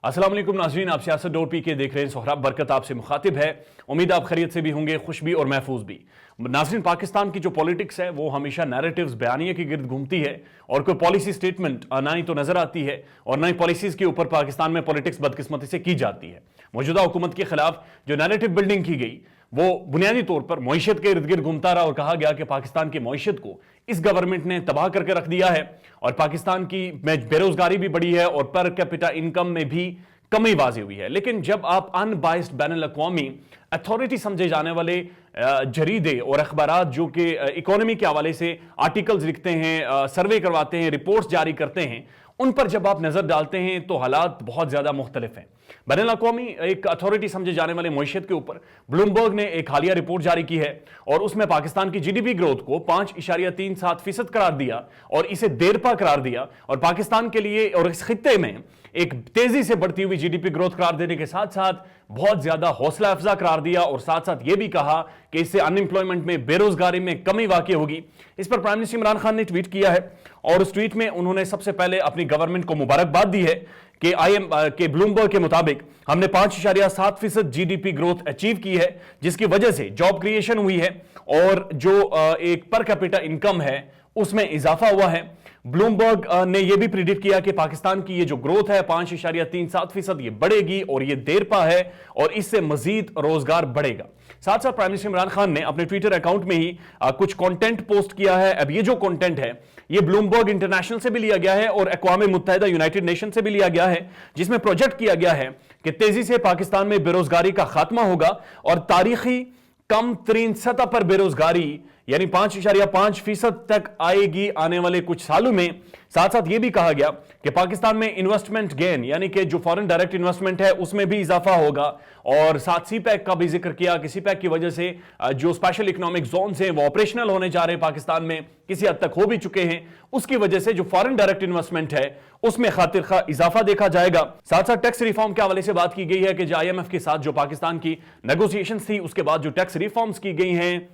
अस्सलाम वालेकुम नाज़रीन, आप सियासत डॉट पी के देख रहे हैं। सोहराब बरकत आपसे मुखातिब है। उम्मीद आप खैरियत से भी होंगे, खुश भी और महफूज भी। नाज़रीन, पाकिस्तान की जो पॉलिटिक्स है वो हमेशा नैरेटिव्स, बयानिया के गिर्द घूमती है और कोई पॉलिसी स्टेटमेंट ना ही तो नजर आती है और ना ही पॉलिसीज के ऊपर पाकिस्तान में पॉलिटिक्स बदकिस्मती से की जाती है। मौजूदा हुकूमत के खिलाफ जो नैरेटिव बिल्डिंग की गई वो बुनियादी तौर पर मईशत के इर्द गिर्द घूमता रहा और कहा गया कि पाकिस्तान की मईशत को इस गवर्नमेंट ने तबाह करके रख दिया है और पाकिस्तान की बेरोजगारी भी बढ़ी है और पर कैपिटा इनकम में भी कमी वाज़ेह हुई है। लेकिन जब आप अनबाइस्ड बैनुल-अक़वामी अथॉरिटी समझे जाने वाले जरीदे और अखबारात जो कि इकोनॉमी के हवाले से आर्टिकल्स लिखते हैं, सर्वे करवाते हैं, रिपोर्ट्स जारी करते हैं, उन पर जब आप नजर डालते हैं तो हालात बहुत ज्यादा मुख्तलिफ हैं। बैनुल-अक़वामी एक अथॉरिटी समझे जाने वाले मईशत के ऊपर ब्लूमबर्ग ने एक हालिया रिपोर्ट जारी की है और उसमें पाकिस्तान की जीडीपी ग्रोथ को 5.37% करार दिया और इसे देरपा करार दिया और पाकिस्तान के लिए और इस खित्ते में एक तेजी से बढ़ती हुई जीडीपी ग्रोथ करार देने के साथ साथ बहुत ज्यादा हौसला अफजा करार दिया और साथ साथ यह भी कहा कि इससे अनएम्प्लॉयमेंट में, बेरोजगारी में कमी वाक़ई होगी। इस पर प्राइम मिनिस्टर इमरान खान ने ट्वीट किया है और उस ट्वीट में उन्होंने सबसे पहले अपनी गवर्नमेंट को मुबारकबाद दी है कि के ब्लूमबर्ग के मुताबिक हमने 5.7% जीडीपी ग्रोथ अचीव की है, जिसकी वजह से जॉब क्रिएशन हुई है और जो एक पर कैपिटा इनकम है उसमें इजाफा हुआ है। ब्लूमबर्ग ने यह भी प्रिडिक्ट किया कि पाकिस्तान की ये जो ग्रोथ है 5.37% ये बढ़ेगी और ये देरपा है और इससे मजीद रोजगार बढ़ेगा। साथ साथ प्राइम मिनिस्टर इमरान खान ने अपने ट्विटर अकाउंट में ही कुछ कंटेंट पोस्ट किया है। अब ये जो कंटेंट है ये ब्लूमबर्ग इंटरनेशनल से भी लिया गया है और अक़वाम मुत्तहिदा यूनाइटेड नेशन से भी लिया गया है, जिसमें प्रोजेक्ट किया गया है कि तेजी से पाकिस्तान में बेरोजगारी का खात्मा होगा और तारीखी कम तरीन सतह पर बेरोजगारी यानी 5.5% तक आएगी आने वाले कुछ सालों में। साथ साथ यह भी कहा गया कि पाकिस्तान में इन्वेस्टमेंट गेन यानी कि जो फॉरेन डायरेक्ट इन्वेस्टमेंट है उसमें भी इजाफा होगा और साथ सी पैक का भी जिक्र किया कि सी पैक की वजह से जो स्पेशल इकोनॉमिक जोन्स हैं वो ऑपरेशनल होने जा रहे हैं, पाकिस्तान में किसी हद तक हो भी चुके हैं। उसकी वजह से जो फॉरेन डायरेक्ट इन्वेस्टमेंट है उसमें खातिर खा इजाफा देखा जाएगा। साथ साथ टैक्स रिफॉर्म के हवाले से बात की गई है कि IMF के साथ जो पाकिस्तान की नेगोशिएशंस थी उसके बाद जो टैक्स रिफॉर्म्स की गई हैं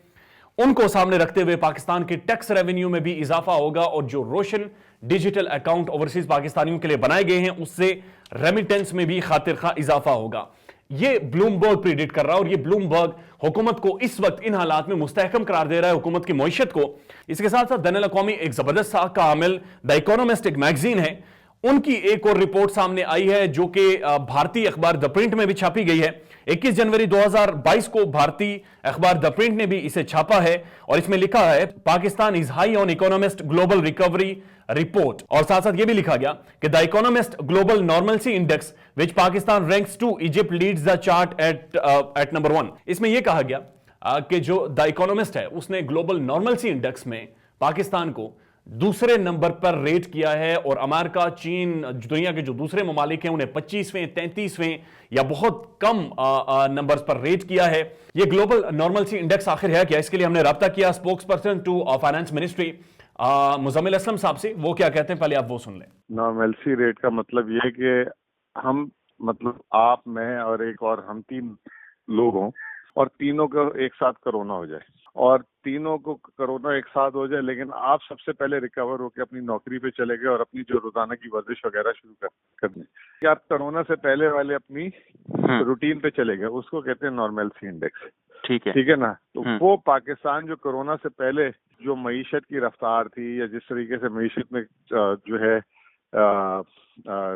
उनको सामने रखते हुए पाकिस्तान के टैक्स रेवेन्यू में भी इजाफा होगा और जो रोशन डिजिटल अकाउंट ओवरसीज पाकिस्तानियों के लिए बनाए गए हैं उससे रेमिटेंस में भी खातिर खा इजाफा होगा। ये ब्लूमबर्ग प्रिडिक्ट कर रहा है और ये ब्लूमबर्ग हुकूमत को इस वक्त इन हालात में मुस्तहकम करार दे रहा है, हुकूमत की मईशत को। इसके साथ साथ बैनुल-अक़वामी एक जबरदस्त साख का हामिल द इकोनॉमिस्ट एक मैगजीन है, उनकी एक और रिपोर्ट सामने आई है जो कि भारतीय अखबार द प्रिंट में भी छापी गई है। 21 जनवरी 2022 को भारतीय अखबार द प्रिंट ने भी इसे छापा है और इसमें लिखा है Pakistan is high on Economist global recovery report और साथ साथ यह भी लिखा गया कि the Economist global normalcy index which Pakistan ranks two Egypt leads the chart at number 1। इसमें यह कहा गया कि जो द इकोनॉमिस्ट है उसने ग्लोबल नॉर्मलसी इंडेक्स में पाकिस्तान को दूसरे नंबर पर रेट किया है और अमेरिका, चीन, दुनिया के जो दूसरे ममालिक हैं उन्हें 25वें, 33वें या बहुत कम नंबर्स पर रेट किया है। ये ग्लोबल नॉर्मलसी इंडेक्स आखिर है क्या, इसके लिए हमने राब्ता किया spokesperson to finance ministry Muzammil Aslam साहब से। वो क्या कहते हैं पहले आप वो सुन लें। नॉर्मलसी रेट का मतलब ये है कि हम आप, मैं और एक और हम 3 लोग हों और तीनों को एक साथ कोरोना हो जाए और तीनों को कोरोना एक साथ हो जाए, लेकिन आप सबसे पहले रिकवर होकर अपनी नौकरी पे चले गए और अपनी जो रोजाना की वर्जिश वगैरह शुरू कर दी कि आप कोरोना से पहले वाले अपनी रूटीन पे चले गए, उसको कहते हैं नॉर्मलसी इंडेक्स। ठीक है ना। तो वो पाकिस्तान जो कोरोना से पहले जो मईशत की रफ्तार थी या जिस तरीके से मईशत में जो है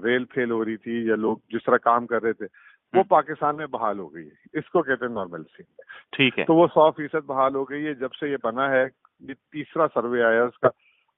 रेल फेल हो रही थी या लोग जिस तरह काम कर रहे थे वो पाकिस्तान में बहाल हो गई है, इसको कहते हैं नॉर्मलसी। ठीक है। तो वो 100% बहाल हो गई है जब से ये बना है। ये तीसरा सर्वे आया उसका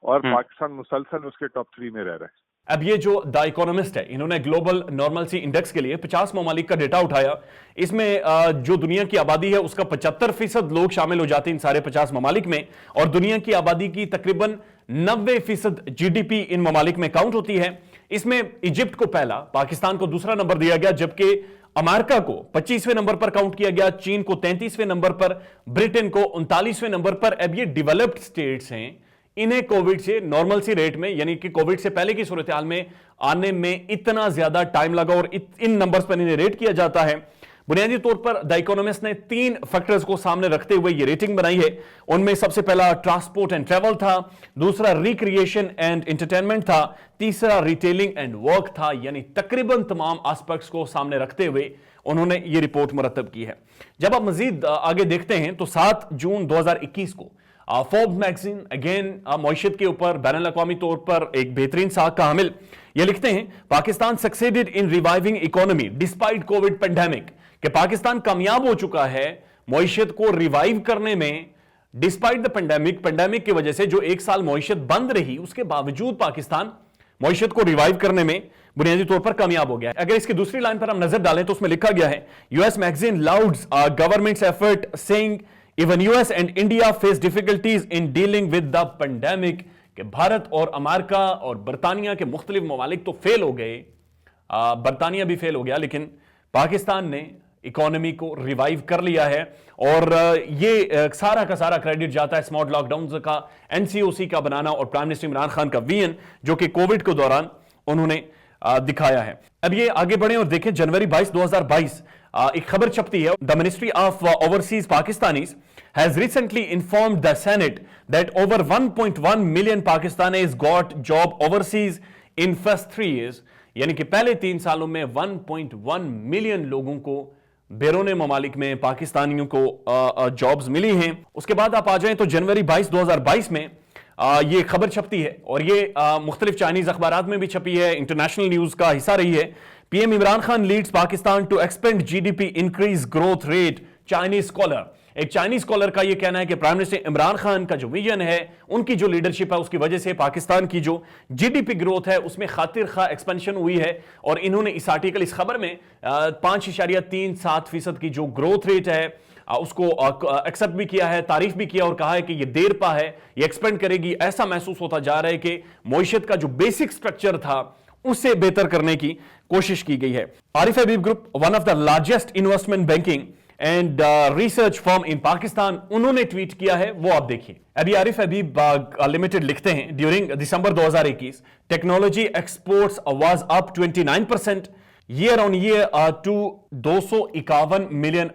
और पाकिस्तान मुसलसल उसके टॉप 3 में रह रहा है। अब ये जो द इकोनॉमिस्ट है इन्होंने ग्लोबल नॉर्मलसी इंडेक्स के लिए 50 ममालिक का डेटा उठाया। इसमें जो दुनिया की आबादी है उसका 75% लोग शामिल हो जाते हैं इन सारे 50 ममालिक में और दुनिया की आबादी की तकरीबन 90% जीडीपी इन ममालिक में काउंट होती है। इसमें इजिप्ट को पहला, पाकिस्तान को दूसरा नंबर दिया गया, जबकि अमेरिका को 25वें नंबर पर काउंट किया गया, चीन को 33वें नंबर पर, ब्रिटेन को 39वें नंबर पर। अब ये डेवलप्ड स्टेट्स हैं, इन्हें कोविड से नॉर्मलसी रेट में यानी कि कोविड से पहले की सूरत हाल में आने में इतना ज्यादा टाइम लगा और इन नंबर्स पर इन्हें रेट किया जाता है। بنیادی طور پر دا اکونومسٹ نے 3 فیکٹرز کو سامنے رکھتے ہوئے یہ ریٹنگ بنائی ہے. ان میں سب سے پہلا ٹرانسپورٹ اینڈ ٹریول تھا, دوسرا ریکریشن اینڈ انٹرٹینمنٹ تھا, تیسرا ریٹیلنگ اینڈ ورک تھا. یعنی تقریباً تمام آسپیکٹس کو سامنے رکھتے ہوئے انہوں نے یہ رپورٹ مرتب کی ہے. جب آپ مزید آگے دیکھتے ہیں تو 7 جون 2021 کو فوربس میگزین اگین معیشت کے اوپر بین الاقوامی طور پر ایک بہترین ساکھ کا حامل, یہ لکھتے ہیں پاکستان سکسیڈڈ ان reviving economy despite Covid pandemic, کہ پاکستان کامیاب ہو چکا ہے معیشت کو ریوائیو کرنے میں ڈسپائٹ دا پینڈیمک کی وجہ سے. جو 1 سال معیشت بند رہی اس کے باوجود پاکستان معیشت کو ریوائیو کرنے میں بنیادی طور پر کامیاب ہو گیا. اگر اس کی دوسری لائن پر ہم نظر ڈالیں تو اس میں لکھا گیا ہے U S magazine lauds governments effort seeing even U S and India face difficulties in dealing with the pandemic, کہ بھارت اور امریکہ اور برطانیہ کے مختلف ممالک تو فیل ہو گئے, برطانیہ بھی فیل ہو گیا, لیکن پاکستان نے اکانومی کو ریوائیو کر لیا ہے. اور یہ سارا کا سارا کریڈٹ جاتا ہے اسمارٹ لاک ڈاؤنز کا, این سی او سی کا بنانا اور پرائم منسٹر عمران خان کا ویژن جو کہ کووڈ کے دوران انہوں نے دکھایا ہے. اب یہ آگے بڑھیں اور دیکھیں جنوری 22 2022 ایک خبر چھپتی ہے. The ministry of overseas Pakistanis has recently informed the Senate that over 1.1 million Pakistanis got job overseas in first 3 years. یعنی کہ پہلے 3 سالوں میں 1.1 ملین لوگوں کو بیرون ممالک میں پاکستانیوں کو جابز ملی ہیں. اس کے بعد آپ آ جائیں تو جنوری 22 2022 میں یہ خبر چھپتی ہے اور یہ مختلف چائنیز اخبارات میں بھی چھپی ہے, انٹرنیشنل نیوز کا حصہ رہی ہے. P M Imran Khan leads Pakistan to expand G D P increase growth rate, Chinese scholar. ایک چائنیز اسکالر کا یہ کہنا ہے کہ پرائم منسٹر عمران خان کا جو ویژن ہے, ان کی جو لیڈرشپ ہے, اس کی وجہ سے پاکستان کی جو جی ڈی پی گروتھ ہے اس میں خاطر خواہ ایکسپینشن ہوئی ہے. اور انہوں نے اس آرٹیکل, اس خبر میں 5.37% کی جو گروتھ ریٹ ہے اس کو ایکسپٹ بھی کیا ہے, تعریف بھی کیا اور کہا ہے کہ یہ دیر پا ہے, یہ ایکسپینڈ کرے گی. ایسا محسوس ہوتا جا رہا ہے کہ معیشت کا جو بیسک سٹرکچر تھا اسے بہتر کرنے کی کوشش کی گئی ہے. Arif Habib group, one of the largest investment banking and research firm in Pakistan, انہوں نے ٹویٹ کیا ہے, وہ آپ دیکھیے. ابھی عارف حبیب لمیٹڈ لکھتے ہیں during December 2021 technology exports was up 29% year on year to $251 million.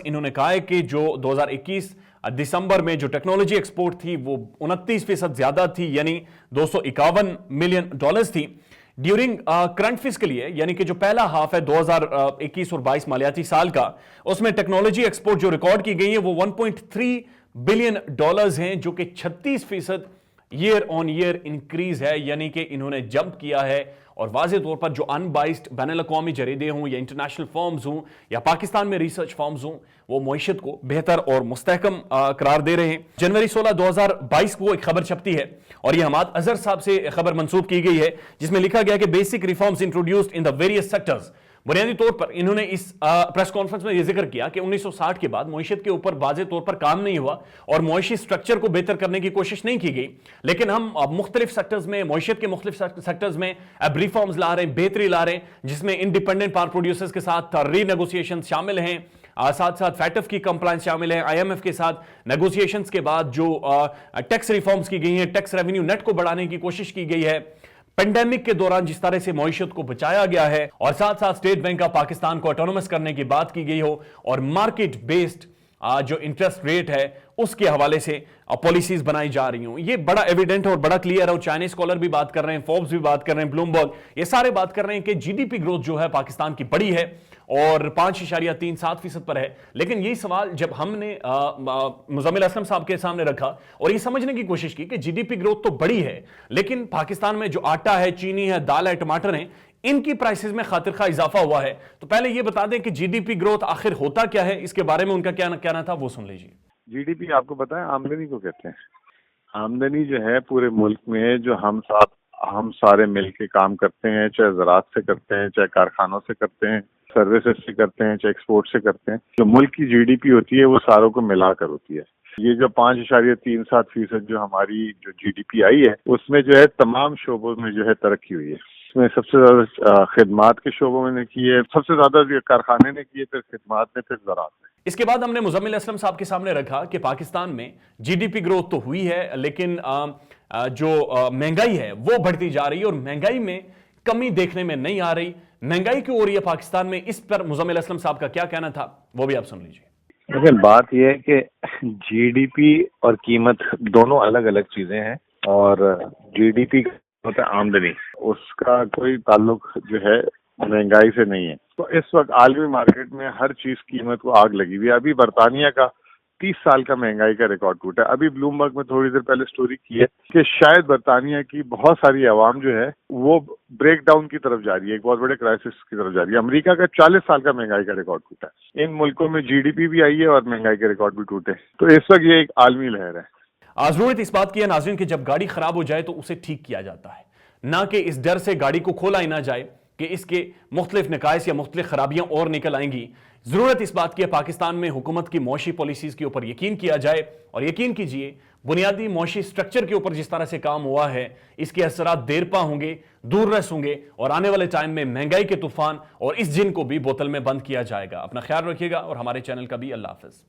انہوں نے کہا ہے کہ جو 2021 دسمبر میں جو ٹیکنالوجی ایکسپورٹ تھی وہ 29% زیادہ تھی, یعنی $251 ملین تھی. ڈیورنگ کرنٹ فسکل ایئر, یعنی کہ جو پہلا ہاف ہے 2021 اور 22 مالیاتی سال کا, اس میں ٹیکنالوجی ایکسپورٹ جو ریکارڈ کی گئی ہے وہ $1.3 بلین ہیں, جو کہ 36% ایئر آن ایئر انکریز ہے. یعنی کہ انہوں نے جمپ کیا ہے اور واضح طور پر جو ان بائسڈ بین الاقوامی جریدے ہوں یا انٹرنیشنل فرمز ہوں یا پاکستان میں ریسرچ فرمز ہوں, وہ معیشت کو بہتر اور مستحکم قرار دے رہے ہیں. جنوری 16 2022 کو ایک خبر چھپتی ہے اور یہ حماد اظہر صاحب سے خبر منسوب کی گئی ہے, جس میں لکھا گیا کہ basic reforms introduced in the various sectors. بنیادی طور پر انہوں نے اس پریس کانفرنس میں یہ ذکر کیا کہ 1960 کے بعد معیشت کے اوپر واضح طور پر کام نہیں ہوا اور معاشی سٹرکچر کو بہتر کرنے کی کوشش نہیں کی گئی, لیکن ہم مختلف سیکٹرز میں, معیشت کے مختلف سیکٹرز میں اب ریفارمز لا رہے ہیں, بہتری لا رہے ہیں, جس میں انڈیپینڈنٹ پاور پروڈیوسرز کے ساتھ ری نیگوسیشن شامل ہیں, ساتھ ساتھ فیٹف کی کمپلائنس شامل ہے, آئی ایم ایف کے ساتھ نیگوسیشنز کے بعد جو ٹیکس ریفارمز کی گئی ہیں, ٹیکس ریونیو نیٹ کو بڑھانے کی کوشش کی گئی ہے, پینڈیمک کے دوران جس طرح سے معیشت کو بچایا گیا ہے, اور ساتھ ساتھ اسٹیٹ بینک آف پاکستان کو آٹونومس کرنے کی بات کی گئی ہو, اور مارکیٹ بیسڈ جو انٹرسٹ ریٹ ہے اس کے حوالے سے پالیسیز بنائی جا رہی ہوں. یہ بڑا ایویڈنٹ اور بڑا کلیئر ہے. چائنیز اسکالر بھی بات کر رہے ہیں, فوربس بھی بات کر رہے ہیں, بلومبرگ, یہ سارے بات کر رہے ہیں کہ جی ڈی پی گروتھ جو ہے پاکستان کی بڑی ہے اور 5.37% پر ہے. لیکن یہی سوال جب ہم نے مزمل اسلم صاحب کے سامنے رکھا اور یہ سمجھنے کی کوشش کی کہ جی ڈی پی گروتھ تو بڑی ہے, لیکن پاکستان میں جو آٹا ہے, چینی ہے, دال ہے, ٹماٹر ہیں, ان کی پرائسز میں خاطر خواہ اضافہ ہوا ہے. تو پہلے یہ بتا دیں کہ جی ڈی پی گروتھ آخر ہوتا کیا ہے, اس کے بارے میں ان کا کیا کہنا تھا, وہ سن لیجیے. جی ڈی پی آپ کو پتا ہے آمدنی کو کہتے ہیں. آمدنی جو ہے پورے ملک میں جو ہم سارے مل کے کام کرتے ہیں, چاہے زراعت سے کرتے ہیں, چاہے کارخانوں سے کرتے ہیں, سروسز سے کرتے ہیں, چاہے ایکسپورٹ سے کرتے ہیں, جو ملک کی جی ڈی پی ہوتی ہے وہ ساروں کو ملا کر ہوتی ہے. یہ جو 5.37% جو ہماری جو جی ڈی پی آئی ہے اس میں جو ہے تمام شعبوں میں جو ہے ترقی ہوئی ہے. اس میں سب سے زیادہ خدمات کے شعبوں میں نے کی ہے, سب سے زیادہ کارخانے نے کی ہے, پھر خدمات میں, پھر زراعت میں. اس کے بعد ہم نے مزمل اسلم صاحب کے سامنے رکھا کہ پاکستان میں جی ڈی پی گروتھ تو ہوئی ہے, لیکن جو مہنگائی ہے وہ بڑھتی جا رہی ہے اور مہنگائی میں کمی دیکھنے میں نہیں آ رہی. महंगाई की ओर ये पाकिस्तान में, इस पर मुजम्मिल असलम साहब का क्या कहना था वो भी आप सुन लीजिए। लेकिन बात यह है कि जीडीपी और कीमत दोनों अलग अलग चीजें हैं, और जीडीपी होता है आमदनी, उसका कोई ताल्लुक जो है महंगाई से नहीं है। तो इस वक्त आलमी मार्केट में हर चीज कीमत को आग लगी हुई है। अभी बरतानिया का 30 साल का महंगाई का रिकॉर्ड टूटा है। अभी ब्लूमबर्ग में थोड़ी देर पहले स्टोरी की है कि शायद बरतानिया की बहुत सारी आवाम जो है वो ब्रेक डाउन की तरफ जा रही है, एक बहुत बड़े क्राइसिस की तरफ जा रही है। अमेरिका का 40 साल का महंगाई का रिकॉर्ड टूटा है। इन मुल्कों में जीडीपी भी आई है और महंगाई के रिकॉर्ड भी टूटे। तो इस वक्त ये एक आलमी लहर है। आज जरूरत इस बात की है नाज़रीन कि जब गाड़ी खराब हो जाए तो उसे ठीक किया जाता है, ना कि इस डर से गाड़ी को खोला ही ना जाए कि इसके मुख्तलिफ नकाइस या मुख्तलिफ खराबियां और निकल आएंगी। जरूरत इस बात की है पाकिस्तान में हुकूमत की मौशी पॉलिसीज के ऊपर यकीन किया जाए, और यकीन कीजिए बुनियादी मौशी स्ट्रक्चर के ऊपर जिस तरह से काम हुआ है इसके असरात देरपा होंगे, दूररस होंगे, और आने वाले टाइम में महंगाई के तूफान और इस जिन को भी बोतल में बंद किया जाएगा। अपना ख्याल रखिएगा और हमारे चैनल का भी अल्लाह हाफिज।